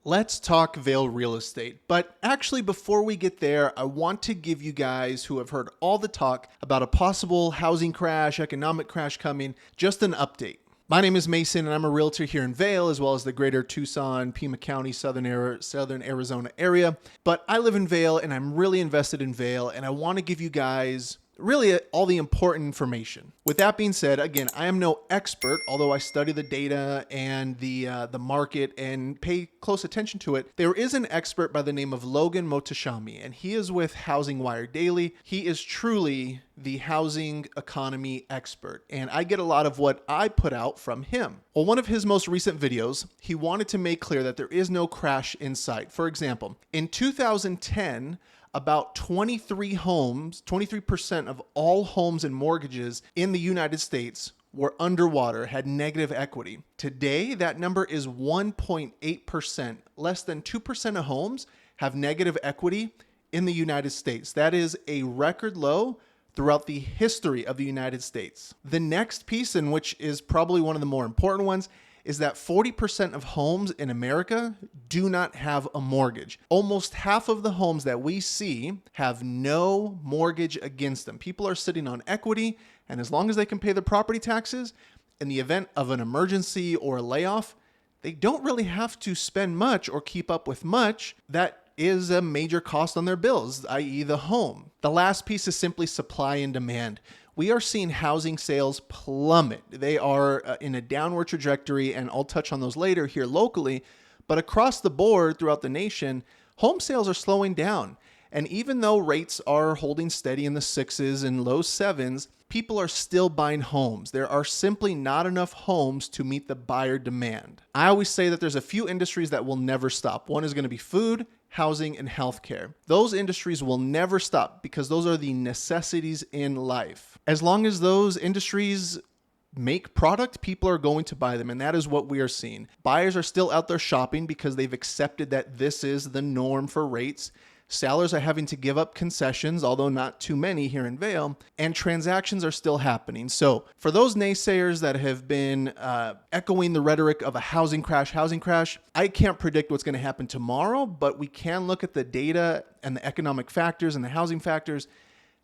Let's talk Vail real estate. But actually, before we get there, I want to give you guys who have heard all the talk about a possible housing crash, economic crash coming, just an update. My name is Mason, and I'm a realtor here in Vail, as well as the greater Tucson, Pima County, southern Arizona area. But I live in Vail, and I'm really invested in Vail, and I want to give you guys really all the important information. With that being said, again, I am no expert, although I study the data and the market and pay close attention to it. There is an expert by the name of Logan Mohtashami, and he is with Housing Wire Daily. He is truly the housing economy expert, and I get a lot of what I put out from him. Well, one of his most recent videos, he wanted to make clear that there is no crash in sight. For example, in 2010, about 23% of all homes and mortgages in the United States were underwater, had negative equity. Today, that number is 1.8%. Less than 2% of homes have negative equity in the United States. That is a record low throughout the history of the United States. The next piece, and which is probably one of the more important ones, is that 40% of homes in America do not have a mortgage. Almost half of the homes that we see have no mortgage against them. People are sitting on equity, and as long as they can pay their property taxes, in the event of an emergency or a layoff, they don't really have to spend much or keep up with much. That is a major cost on their bills, i.e. the home. The last piece is simply supply and demand. We are seeing housing sales plummet. They are in a downward trajectory, and I'll touch on those later here locally. But across the board throughout the nation, home sales are slowing down. And even though rates are holding steady in the 6s and low 7s, people are still buying homes. There are simply not enough homes to meet the buyer demand. I always say that there's a few industries that will never stop. One is going to be food, housing, and healthcare. Those industries will never stop because those are the necessities in life. As long as those industries make product, people are going to buy them, and that is what we are seeing. Buyers are still out there shopping because they've accepted that this is the norm for rates. Sellers are having to give up concessions, although not too many here in Vail, and transactions are still happening. So for those naysayers that have been echoing the rhetoric of a housing crash, I can't predict what's going to happen tomorrow, but we can look at the data and the economic factors and the housing factors.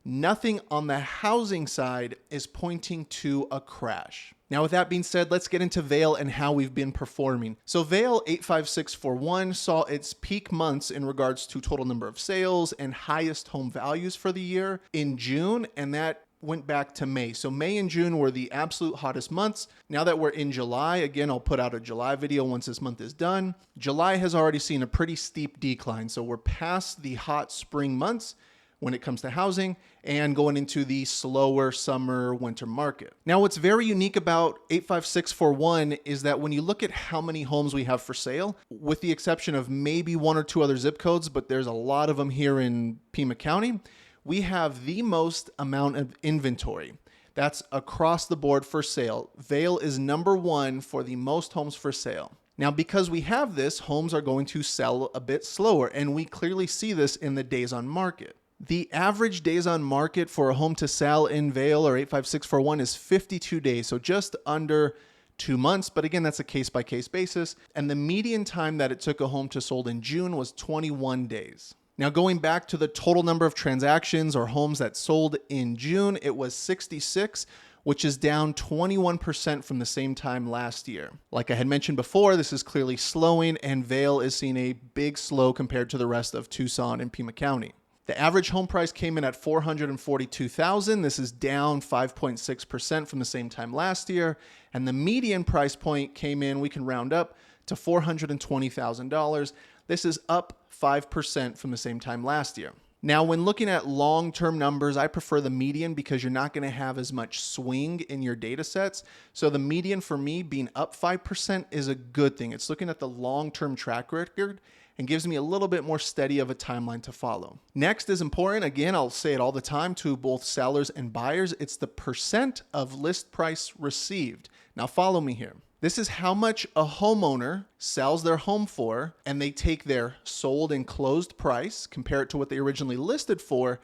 Nothing on the housing side is pointing to a crash. Now, with that being said, let's get into Vail and how we've been performing. So Vail 85641 saw its peak months in regards to total number of sales and highest home values for the year in June, and that went back to May. So May and June were the absolute hottest months. Now that we're in July, again, I'll put out a July video once this month is done. July has already seen a pretty steep decline. So we're past the hot spring months when it comes to housing and going into the slower summer winter market. Now, what's very unique about 85641 is that when you look at how many homes we have for sale, with the exception of maybe one or two other zip codes, but there's a lot of them here in Pima County, we have the most amount of inventory. That's across the board for sale. Vail is number one for the most homes for sale. Now, because we have this, homes are going to sell a bit slower, and we clearly see this in the days on market. The average days on market for a home to sell in Vail or 85641 is 52 days, so just under 2 months. But again, that's a case-by-case basis. And the median time that it took a home to sold in June was 21 days. Now, going back to the total number of transactions or homes that sold in June, it was 66, which is down 21% from the same time last year. Like I had mentioned before, this is clearly slowing, and Vail is seeing a big slow compared to the rest of Tucson and Pima County. The average home price came in at $442,000. This is down 5.6% from the same time last year. And the median price point came in, we can round up, to $420,000. This is up 5% from the same time last year. Now, when looking at long-term numbers, I prefer the median because you're not going to have as much swing in your data sets. So the median for me being up 5% is a good thing. It's looking at the long-term track record and gives me a little bit more steady of a timeline to follow. Next is important. Again, I'll say it all the time to both sellers and buyers. It's the percent of list price received. Now follow me here. This is how much a homeowner sells their home for, and they take their sold and closed price, compare it to what they originally listed for,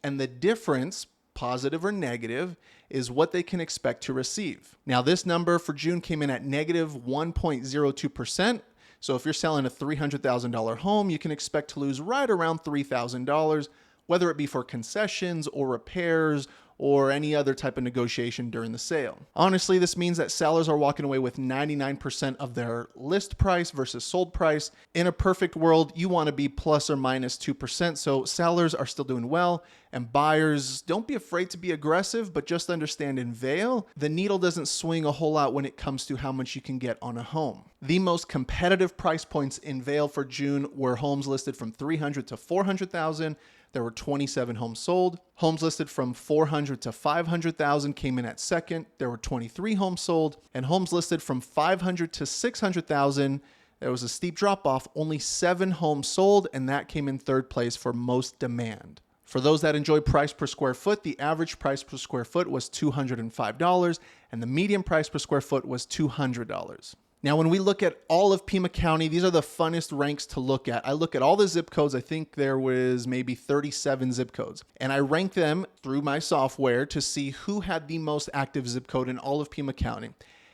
and the difference, positive or negative, is what they can expect to receive. Now, this number for June came in at negative 1.02%. So if you're selling a $300,000 home, you can expect to lose right around $3,000, whether it be for concessions or repairs or any other type of negotiation during the sale. Honestly, this means that sellers are walking away with 99% of their list price versus sold price. In a perfect world, you want to be plus or minus 2%, so sellers are still doing well, and buyers, don't be afraid to be aggressive, but just understand in Vail, the needle doesn't swing a whole lot when it comes to how much you can get on a home. The most competitive price points in Vail for June were homes listed from $300,000 to $400,000. There were 27 homes sold. Homes listed from $400,000 to $500,000 came in at second. There were 23 homes sold. And homes listed from $500,000 to $600,000, there was a steep drop off. Only 7 homes sold, and that came in third place for most demand. For those that enjoy price per square foot, the average price per square foot was $205, and the median price per square foot was $200. Now, when we look at all of Pima County, these are the funnest ranks to look at. I look at all the zip codes. I think there was maybe 37 zip codes. And I rank them through my software to see who had the most active zip code in all of Pima County.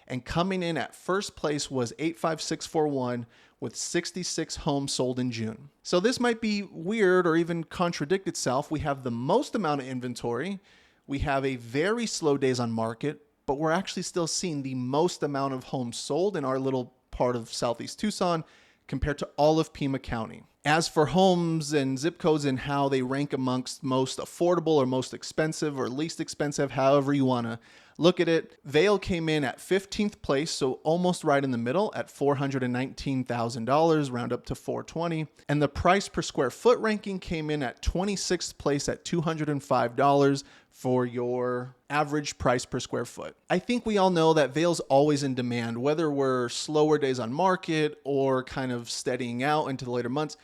And coming in at first place was 85641 with 66 homes sold in June. So this might be weird or even contradict itself. We have the most amount of inventory. We have a very slow days on market, but we're actually still seeing the most amount of homes sold in our little part of Southeast Tucson compared to all of Pima County. As for homes and zip codes and how they rank amongst most affordable or most expensive or least expensive, however you want to look at it, Vail came in at 15th place, so almost right in the middle at $419,000, round up to $420,000. And the price per square foot ranking came in at 26th place at $205 for your average price per square foot. I think we all know that Vail's always in demand, whether we're slower days on market or kind of steadying out into the later months.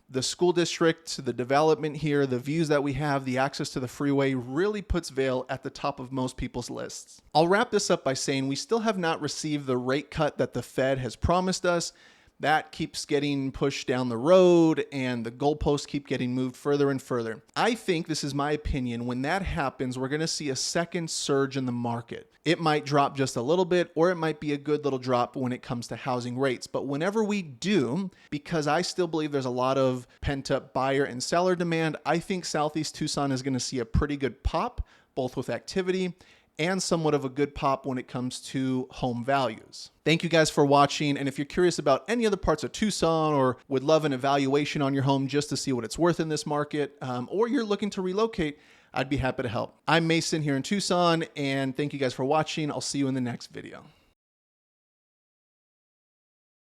The school district, the development here, the views that we have, the access to the freeway really puts Vail at the top of most people's lists. I'll wrap this up by saying we still have not received the rate cut that the Fed has promised us. That keeps getting pushed down the road and the goalposts keep getting moved further and further. I think, this is my opinion, when that happens, we're going to see a second surge in the market. It might drop just a little bit, or it might be a good little drop when it comes to housing rates. But whenever we do, because I still believe there's a lot of pent-up buyer and seller demand, I think Southeast Tucson is going to see a pretty good pop, both with activity and somewhat of a good pop when it comes to home values. Thank you guys for watching. And if you're curious about any other parts of Tucson or would love an evaluation on your home just to see what it's worth in this market, or you're looking to relocate, I'd be happy to help. I'm Mason here in Tucson, and thank you guys for watching. I'll see you in the next video.